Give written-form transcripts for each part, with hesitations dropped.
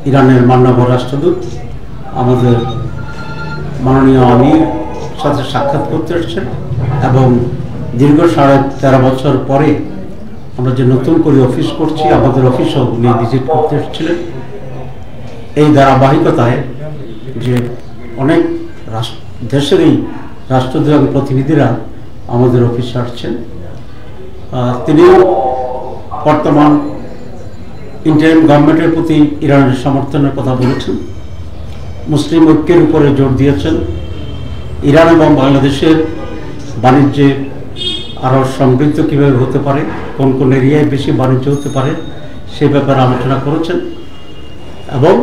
ইরানের মাননীয় রাষ্ট্রদূত আমাদের মাননীয় আমির সাথে সাক্ষাৎ করতে এসেছেন এবং দীর্ঘ 13.5 বছর পরে আমরা যে নতুন করে অফিস করছি, আমাদের অফিসও উনি ভিজিট করতে এসেছিলেন। এই ধারাবাহিকতায় যে অনেক দেশেরই রাষ্ট্রদূত এবং প্রতিনিধিরা আমাদের অফিসে আসছেন, তিনি বর্তমান ইন্টারিম গভর্নমেন্টের প্রতি ইরানের সমর্থনের কথা বলেছেন, মুসলিম ঐক্যের উপরে জোর দিয়েছেন, ইরান এবং বাংলাদেশের বাণিজ্যে আরও সমৃদ্ধ কীভাবে হতে পারে, কোন কোন এরিয়ায় বেশি বাণিজ্য হতে পারে সে ব্যাপারে আলোচনা করেছেন এবং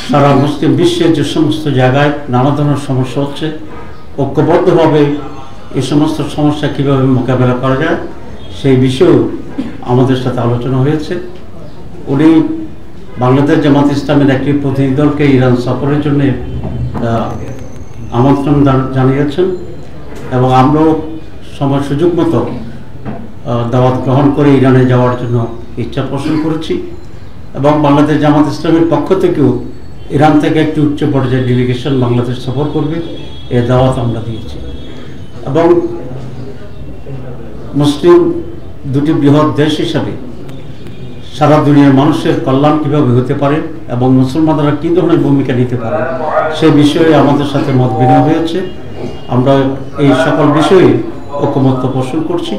সারা মুসলিম বিশ্বের যে সমস্ত জায়গায় নানা ধরনের সমস্যা হচ্ছে, ঐক্যবদ্ধভাবে এই সমস্ত সমস্যা কীভাবে মোকাবেলা করা যায় সেই বিষয়েও আমাদের সাথে আলোচনা হয়েছে। উনি বাংলাদেশ জামাত ইসলামের একটি প্রতিনিধি দলকে ইরান সফরের জন্য আমন্ত্রণ জানিয়েছেন এবং আমরাও সময় সুযোগ মতো দাওয়াত গ্রহণ করে ইরানে যাওয়ার জন্য ইচ্ছা পোষণ করেছি এবং বাংলাদেশ জামাত ইসলামের পক্ষ থেকেও ইরান থেকে একটি উচ্চ পর্যায়ের ডেলিগেশন বাংলাদেশ সফর করবে এ দাওয়াত আমরা দিয়েছি এবং মুসলিম দুটি বৃহৎ দেশ হিসাবে সারা দুনিয়ার মানুষের কল্যাণ কীভাবে হতে পারে এবং মুসলমানরা কী ধরনের ভূমিকা নিতে পারে সে বিষয়ে আমাদের সাথে মত বিনিময় হয়েছে। আমরা এই সকল বিষয়ে ঐকমত্য পোষণ করছি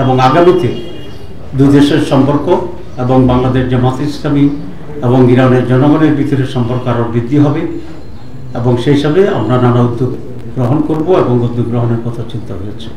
এবং আগামীতে দুই দেশের সম্পর্ক এবং বাংলাদেশ জামাত ইসলামী এবং ইরানের জনগণের ভিতরে সম্পর্ক আরও বৃদ্ধি হবে এবং সেই হিসাবে আমরা নানা উদ্যোগ গ্রহণ করব এবং উদ্যোগ গ্রহণের কথা চিন্তা হয়েছে।